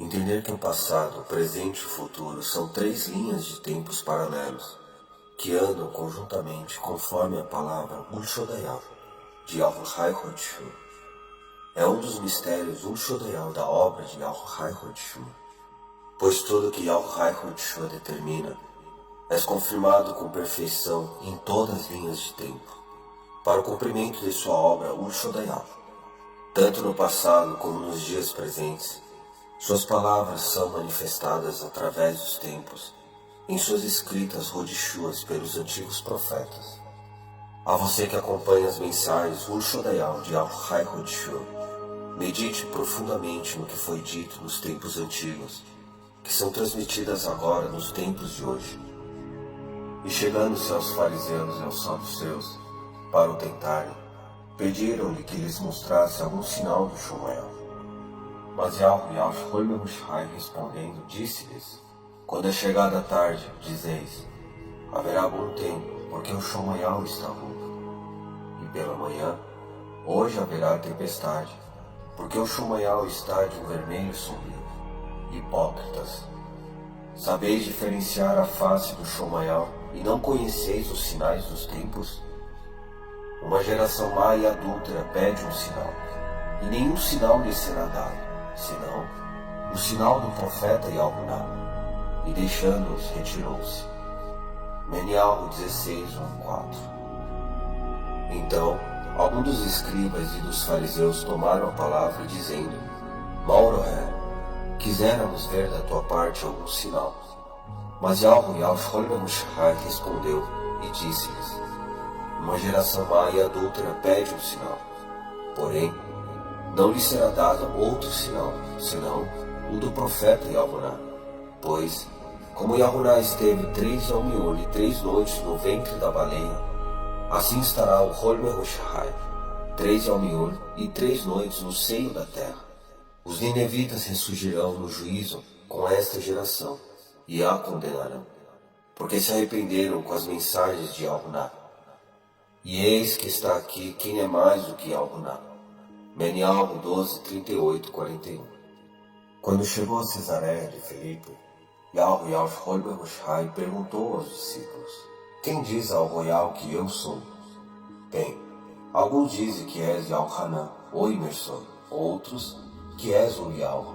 Entender que o passado, o presente e o futuro são três linhas de tempos paralelos que andam conjuntamente conforme a palavra Ulshodayal, de Yahweh Hodshur. É um dos mistérios Ulshodayal da obra de Yahweh Hodshur, pois tudo que Yahweh Hodshur determina é confirmado com perfeição em todas as linhas de tempo, para o cumprimento de sua obra Ulshodayal, tanto no passado como nos dias presentes. Suas palavras são manifestadas através dos tempos, em suas escritas rodishuas pelos antigos profetas. A você que acompanha as mensagens Ulshodayal de Yahweh Hodshur, medite profundamente no que foi dito nos tempos antigos, que são transmitidas agora nos tempos de hoje. E chegando-se aos fariseus e aos saduceus, para o tentarem, pediram-lhe que lhes mostrasse algum sinal do Shmuel. Mas Yahweh respondendo, disse-lhes: quando é chegada a tarde, dizeis: haverá bom tempo, porque o Shmuel está rouco. E pela manhã, hoje haverá tempestade, porque o Shmuel está de um vermelho sombrio. Hipócritas, sabeis diferenciar a face do Shmuel e não conheceis os sinais dos tempos? Uma geração má e adúltera pede um sinal, e nenhum sinal lhe será dado, senão o sinal do profeta Yahuná, e deixando-os retirou-se. Menial 16:1-4. Então, alguns dos escribas e dos fariseus tomaram a palavra, dizendo: Mauroé, quiséramos ver da tua parte algum sinal. Mas Yahweh respondeu e disse-lhes: uma geração má e adúltera pede um sinal, porém não lhe será dado outro sinal, senão o do profeta Yahuná. Pois, como Yahuná esteve 3 Yom e 3 noites no ventre da baleia, assim estará o Holmer Hoshai, 3 Yom e 3 noites no seio da terra. Os ninevitas ressurgirão no juízo com esta geração, e a condenarão, porque se arrependeram com as mensagens de Yahuná. E eis que está aqui quem é mais do que Yahuná. Menial 12:38-41. Quando chegou a Cesareia de Filipe, Yahweh perguntou aos discípulos: quem diz ao royal que eu sou? Bem, alguns dizem que és Yauhanan, ou Imerson, outros que és Urial,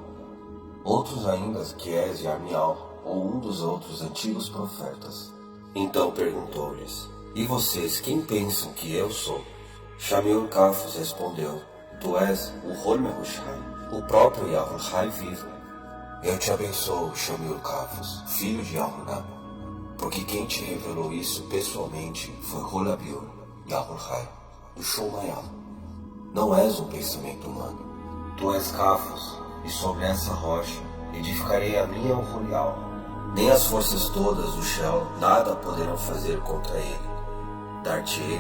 outros ainda que és Yarmial, ou um dos outros antigos profetas. Então perguntou-lhes: e vocês, quem pensam que eu sou? Shamiur Cafos respondeu: tu és o Holmer Hushai, o próprio Yahushai vivo. Eu te abençoo, Shamiur Cafos, filho de Yahuná, porque quem te revelou isso pessoalmente foi Holabiur, Yahushai, do Shmuel. Não és um pensamento humano. Tu és Cafos, e sobre essa rocha edificarei a minha Urial. Nem as forças todas do chão nada poderão fazer contra ele. Dar-te-ei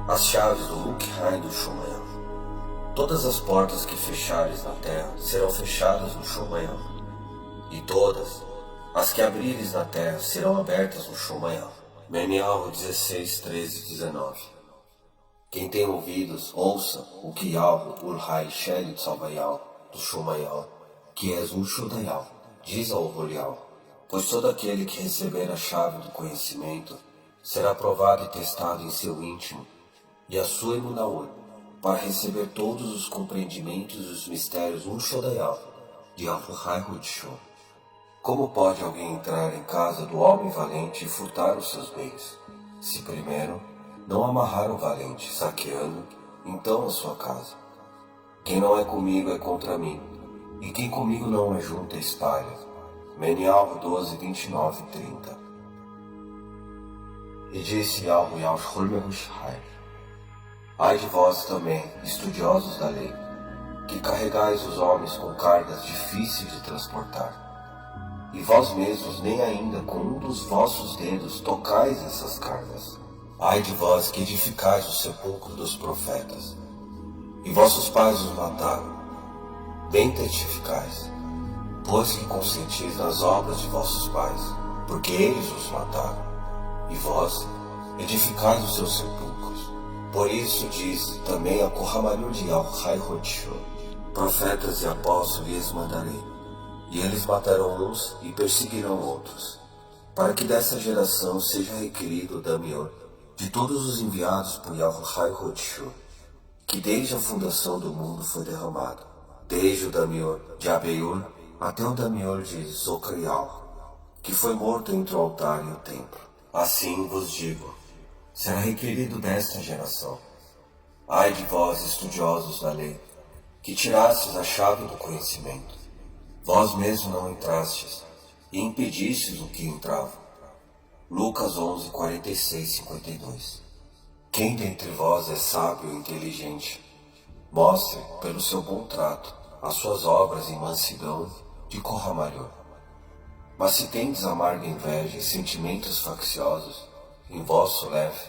as chaves do Lukheim do Shmuel. Todas as portas que fechares na terra serão fechadas no Shmuel, e todas as que abrires na terra serão abertas no Shmuel. Menial 16:13-19. Quem tem ouvidos, ouça o que Yahweh Ulhai Shelit Salvayal do Shmuel, que és Ulshodayal, diz ao Rolial. Pois todo aquele que receber a chave do conhecimento será provado e testado em seu íntimo, e a sua Emunaor, para receber todos os compreendimentos e os mistérios Ulshodayal de Yahweh Hodshur. Como pode alguém entrar em casa do homem valente e furtar os seus bens, se primeiro não amarrar o valente, saqueando então a sua casa? Quem não é comigo é contra mim, e quem comigo não é junto espalha. Menial 12:29-30. E disse Yahweh aos Holmerushai: ai de vós também, estudiosos da lei, que carregais os homens com cargas difíceis de transportar, e vós mesmos nem ainda com um dos vossos dedos tocais essas cargas. Ai de vós que edificais o sepulcro dos profetas, e vossos pais os mataram. Bem testificais, pois que consentis nas obras de vossos pais, porque eles os mataram, e vós edificais os seus sepulcros. Por isso diz também a Kohamalhu de Yahweh Hodshur: profetas e apóstolos lhes mandarei, e eles matarão uns e perseguirão outros, para que dessa geração seja requerido o Damior de todos os enviados por Yahuwah Hodshu, que desde a fundação do mundo foi derramado, desde o Damior de Abeiur até o Damior de Zocarial, que foi morto entre o altar e o templo. Assim vos digo, será requerido desta geração. Ai de vós, estudiosos da lei, que tirastes a chave do conhecimento. Vós mesmos não entrastes, e impedistes o que entrava. Lucas 11, 46, 52. Quem dentre vós é sábio e inteligente, mostre, pelo seu bom trato, as suas obras em mansidão de Corramarior. Mas se tendes amarga inveja e sentimentos facciosos em vosso leve,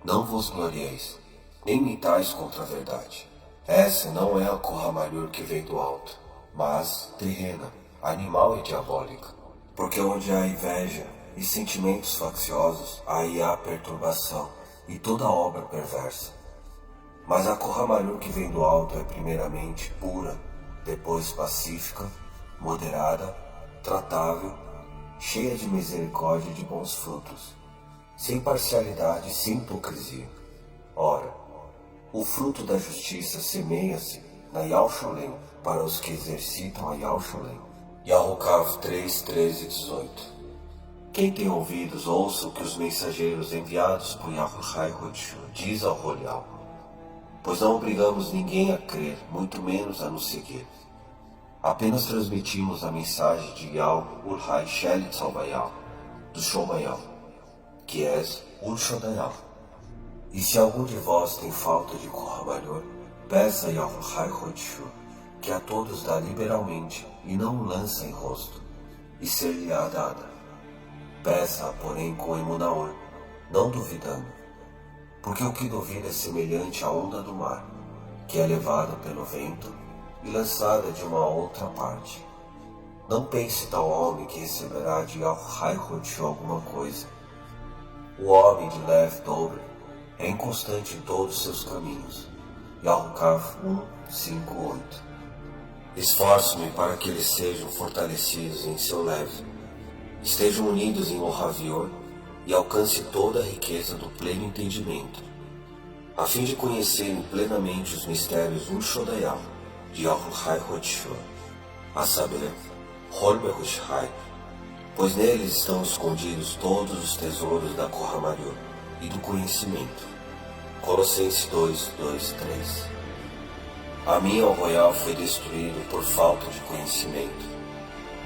não vos glorieis, nem mintais contra a verdade. Essa não é a Corramarior que vem do alto, mas terrena, animal e diabólica. Porque onde há inveja e sentimentos facciosos, aí há perturbação e toda obra perversa. Mas a Corramarior que vem do alto é primeiramente pura, depois pacífica, moderada, tratável, cheia de misericórdia e de bons frutos, sem parcialidade e sem hipocrisia. Ora, o fruto da justiça semeia-se na Yalsholem para os que exercitam a Yalsholem. Yahukav 3, 13 e 18. Quem tem ouvidos, ouça o que os mensageiros enviados por Yahuwah Hodshu diz ao Rolial, pois não obrigamos ninguém a crer, muito menos a nos seguir. Apenas transmitimos a mensagem de Yal Ulhai Shelit Salvayal, do Shomayal, que és Ul Shodayal. E se algum de vós tem falta de Corramarior, peça a Yahuwah Hodshu, que a todos dá liberalmente e não lança em rosto, e ser-lhe-á dada. Peça, porém, com emunaor, não duvidando, porque o que duvida é semelhante à onda do mar, que é levada pelo vento e lançada de uma outra parte. Não pense tal homem que receberá de Yahuwah Hodshu alguma coisa. O homem de Lev Dobre é inconstante em todos seus caminhos. Yahukav 1, 5, 8. Esforço-me para que eles sejam fortalecidos em seu leve, estejam unidos em Ohavior e alcance toda a riqueza do pleno entendimento, a fim de conhecerem plenamente os mistérios Urshodayal de Yahuwah Hodshu, a saber, Holmehushai, pois neles estão escondidos todos os tesouros da Corramarior e do conhecimento. Colossenses 2, 2, 3. A minha royal foi destruído por falta de conhecimento.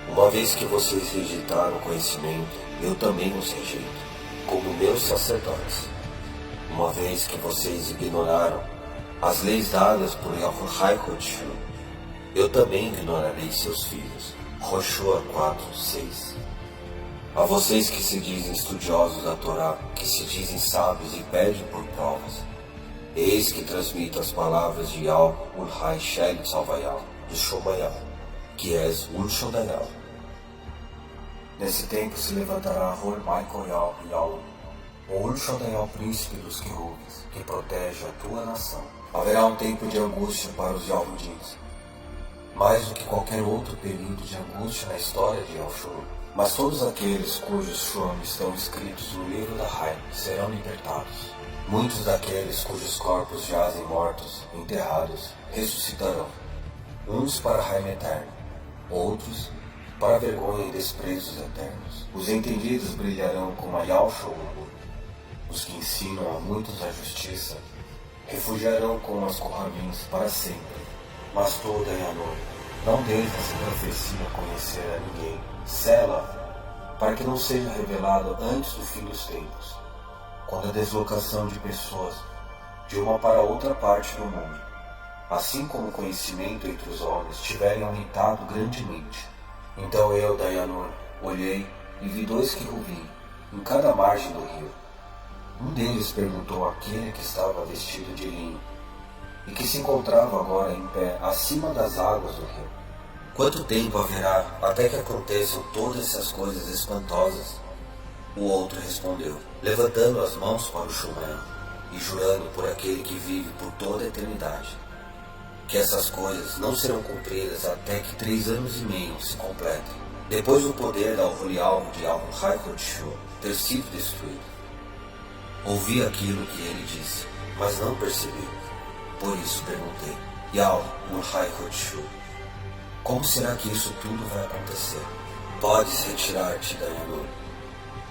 Uma vez que vocês rejeitaram o conhecimento, eu também os rejeito, como meus sacerdotes. Uma vez que vocês ignoraram as leis dadas por Yahuwah Hodshu, eu também ignorarei seus filhos. Roshua 4, 6. A vocês que se dizem estudiosos da Torá, que se dizem sábios e pedem por provas, eis que transmito as palavras de Yal Ulhai Shelit Salvayal, do Shomayal, que és Ul Shodayal. Nesse tempo se levantará Hor Michael Yal, o Ul Shodayal, príncipe dos querubins, que protege a tua nação. Haverá um tempo de angústia para os Yahudins, mais do que qualquer outro período de angústia na história de Yahshua. Mas todos aqueles cujos nomes estão escritos no livro da Rai serão libertados. Muitos daqueles cujos corpos jazem mortos, enterrados, ressuscitarão. Uns para Raim eterno, outros para vergonha e desprezos eternos. Os entendidos brilharão como a Yalshua. Os que ensinam a muitos a justiça refugiarão como as Corramins para sempre. Mas tu, Dayanor, não deixes essa profecia conhecer a ninguém. Sela, para que não seja revelado antes do fim dos tempos, quando a deslocação de pessoas de uma para outra parte do mundo, assim como o conhecimento entre os homens, tiverem aumentado grandemente. Então eu, Dayanor, olhei e vi dois querubim em cada margem do rio. Um deles perguntou àquele que estava vestido de linho e que se encontrava agora em pé acima das águas do rio: quanto tempo haverá até que aconteçam todas essas coisas espantosas? O outro respondeu, levantando as mãos para o Shumael e jurando por aquele que vive por toda a eternidade: que essas coisas não serão cumpridas até que 3 anos e meio se completem, depois do poder da Aurelial de Al-Haikot-Shu ter sido destruído. Ouvi aquilo que ele disse, mas não percebi. Por isso perguntei, Al-Haikot-Shu, como será que isso tudo vai acontecer? Podes retirar-te, Dayanur,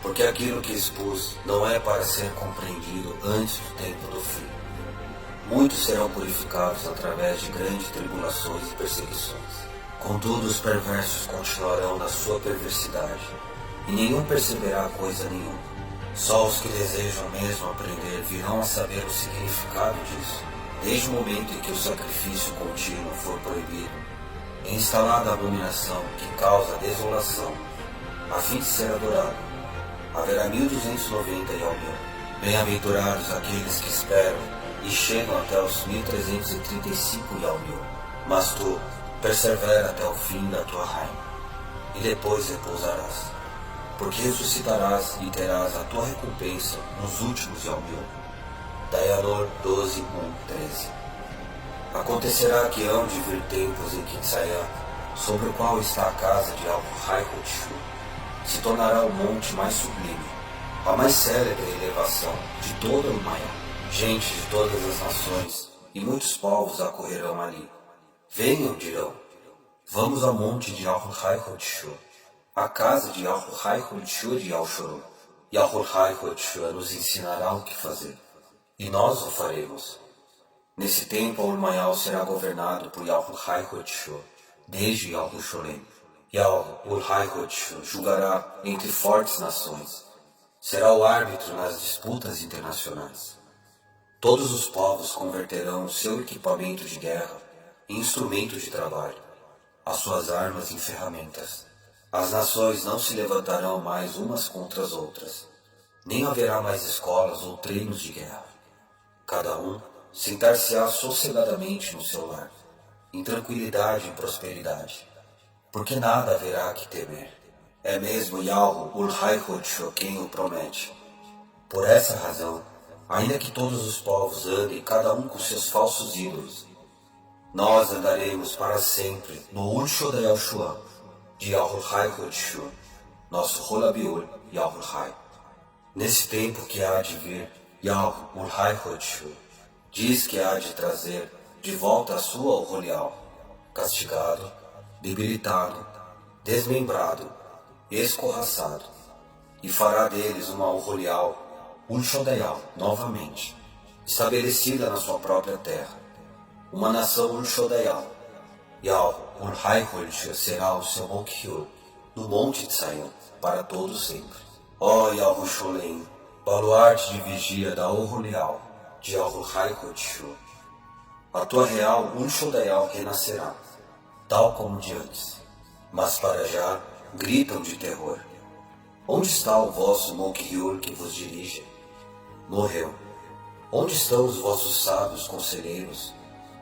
porque aquilo que expus não é para ser compreendido antes do tempo do fim. Muitos serão purificados através de grandes tribulações e perseguições. Contudo, os perversos continuarão na sua perversidade, e nenhum perceberá coisa nenhuma. Só os que desejam mesmo aprender virão a saber o significado disso, desde o momento em que o sacrifício contínuo for proibido, e instalada a abominação que causa desolação, a fim de ser adorado. Haverá 1290 e ao 1000. Bem-aventurados aqueles que esperam e chegam até os 1335 e ao 1000. Mas tu persevera até o fim da tua raiva, e depois repousarás, porque ressuscitarás e terás a tua recompensa nos últimos e ao 1000. Dayanor 12, 1, 13. Acontecerá que hão de vir tempos em que Tsayan, sobre o qual está a casa de Al-Haikot-Shu, se tornará o monte mais sublime, a mais célebre elevação de toda o Maya. Gente de todas as nações e muitos povos acorrerão ali. Venham, dirão, vamos ao monte de Al-Haikot-Shu, a casa de Al-Haikot-Shu de Al-Shuru, e Al-Haikot-Shu nos ensinará o que fazer, e nós o faremos. Nesse tempo, o Mayal será governado por Al-Haikot-Shu, desde Al-Sholem, e Al-Haikot-Shu julgará entre fortes nações. Será o árbitro nas disputas internacionais. Todos os povos converterão o seu equipamento de guerra em instrumento de trabalho, as suas armas em ferramentas. As nações não se levantarão mais umas contra as outras, nem haverá mais escolas ou treinos de guerra. Cada um sentar-se-á sossegadamente no seu lar, em tranquilidade e prosperidade, porque nada haverá que temer. É mesmo Al-Haikot-Shu quem o promete. Por essa razão, ainda que todos os povos andem cada um com seus falsos ídolos, nós andaremos para sempre no Ul-Shodayal-Shuan de Al-Haikot-Shu, nosso Holabiul e Al-Hai. Nesse tempo que há de vir, Al-Haikot-Shu diz que há de trazer de volta a sua Aurelial, castigado, debilitado, desmembrado, escorraçado, e fará deles uma Aurelial Ul-Shodayal novamente, estabelecida na sua própria terra, uma nação Ul-Shodayal, e Al-Haikot-Shu será o seu Mokhyur, no Monte de Tsayan, para todo sempre. Ó Al-Sholem, baluarte de vigia da Aurelial de Al-Haikot-Shu, a tua real Ul-Shodayal renascerá, tal como de antes, mas para já gritam de terror. Onde está o vosso Mokhyur que vos dirige? Morreu. Onde estão os vossos sábios conselheiros?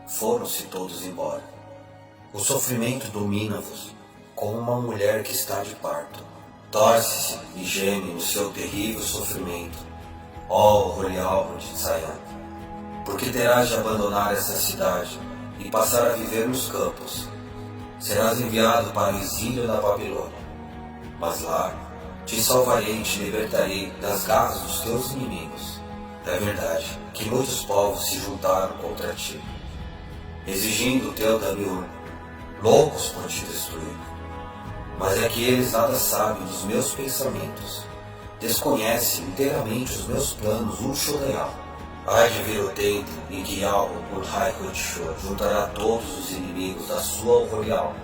Foram-se todos embora. O sofrimento domina-vos, como uma mulher que está de parto. Torce-se e geme no seu terrível sofrimento, ó Aurelial de Tsayan, porque terás de abandonar essa cidade e passar a viver nos campos. Serás enviado para o exílio da Babilônia, mas lá te salvarei e te libertarei das garras dos teus inimigos. É verdade que muitos povos se juntaram contra ti, exigindo o teu Damiur, loucos por te destruir. Mas é que eles nada sabem dos meus pensamentos, desconhecem inteiramente os meus planos Ul-Shodayal. Há de vir o tempo em que Al-Haikot-Shu juntará todos os inimigos da sua Aurelial,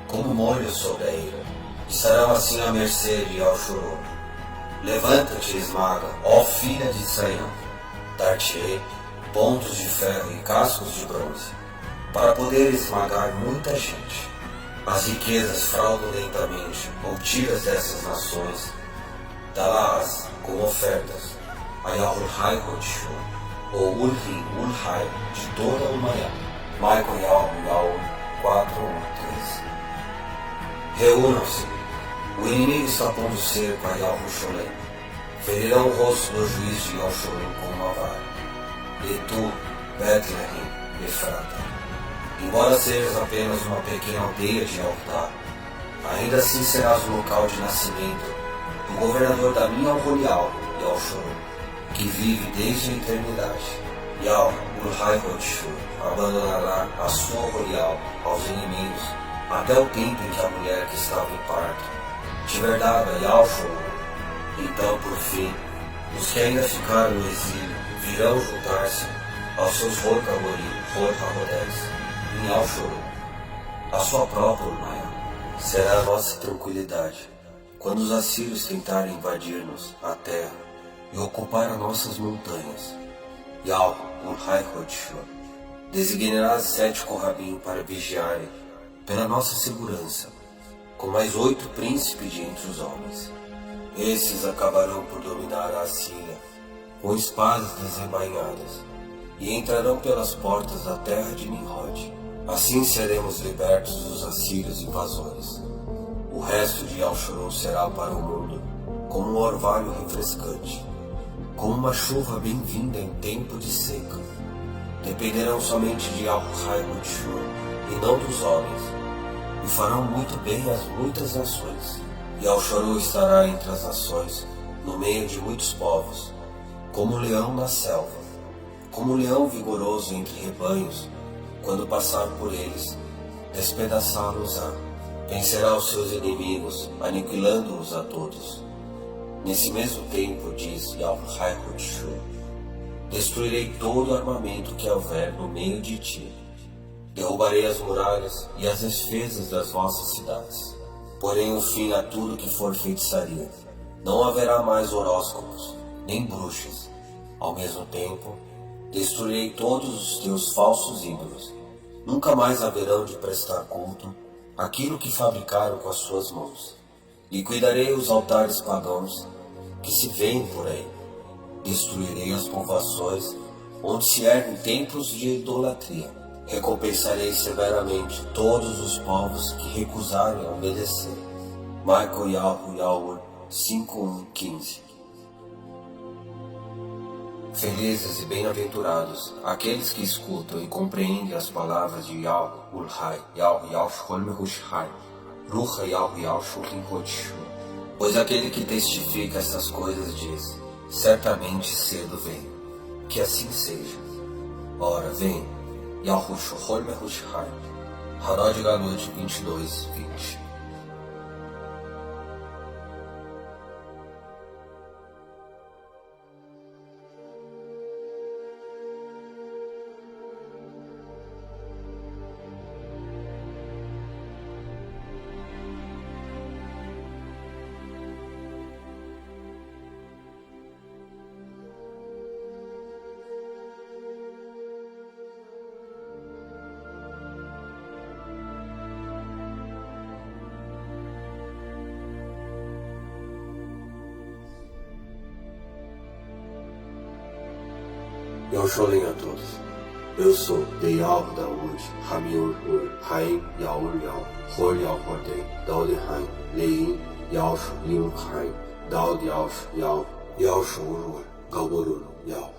como molho sobre a ira. Estarão assim à mercê de Al-Shuru. Levanta-te e esmaga, ó filha de Tsayan. Dar-te-ei pontos de ferro e cascos de bronze, para poder esmagar muita gente. As riquezas fraudulentamente obtidas dessas nações, dá-las como ofertas a Al-Haikot-Shu, ou Ul-Hin Ul-Hai de toda a Maya. Michael Yaul 4:13. Reúnam-se. O inimigo está pondo cerco a Al-Sholem. Ferirão o rosto do juiz de Al-Sholem com uma vara. E tu, Bethlehem, Efrata, Embora sejas apenas uma pequena aldeia de Altar, ainda assim serás o local de nascimento do governador da minha Algorial, Yalshoro, que vive desde a eternidade. Yal Urhai Hotshu abandonará a sua Algorial aos inimigos até o tempo em que a mulher que estava em parto tiver dado a Yalshoro. Então, por fim, os que ainda ficaram no exílio virão juntar-se aos seus Horkagodés em Yalshoro. A sua própria Urmaya será a nossa tranquilidade quando os assírios tentarem invadir-nos a terra e ocupar as nossas montanhas. Yal Urhai Hotshu designará 7 Kohabim para vigiarem pela nossa segurança, com mais 8 príncipes de entre os homens. Esses acabarão por dominar a Assíria com espadas desembainhadas e entrarão pelas portas da terra de Nimrod. Assim seremos libertos dos assírios invasores. O resto de Yalshoro será para o mundo como um orvalho refrescante, como uma chuva bem-vinda em tempo de seca. Dependerão somente de Yalhai Hotshu e não dos homens, e farão muito bem às muitas nações. Yalshoro estará entre as nações, no meio de muitos povos, como um leão na selva, como um leão vigoroso entre rebanhos. Quando passar por eles, despedaçá-los-á. Vencerá os seus inimigos, aniquilando-os a todos. Nesse mesmo tempo, diz Yalhai Hotshu, destruirei todo o armamento que houver no meio de ti. Derrubarei as muralhas e as defesas das vossas cidades. Porém o fim a tudo que for feitiçaria. Não haverá mais horóscopos, nem bruxas. Ao mesmo tempo, destruirei todos os teus falsos ídolos. Nunca mais haverão de prestar culto àquilo que fabricaram com as suas mãos. Liquidarei os altares pagãos que se veem por aí. Destruirei as povoações onde se erguem templos de idolatria. Recompensarei severamente todos os povos que recusarem a obedecer. Michael Yahu Yahweh 5:1-15. Felizes e bem-aventurados aqueles que escutam e compreendem as palavras de Yahu Urhai, Yahu Yalshholme Hushai, Ruha Yahu Yalshulin Hotshu. Pois aquele que testifica essas coisas diz: certamente cedo vem. Que assim seja. Ora, vem. Yahusholme Hushai. Harod Galut 22:20. Yalsholem a todos. Eu sou Deyal Daud, Hamiur Ur, Haim Yaur Yal, Hor Yal Hordem, Daud Haim, Lein, Yalsh Liun Haim, Daud Yalsh Yal, Yalsh Ur, Gaborun Yal.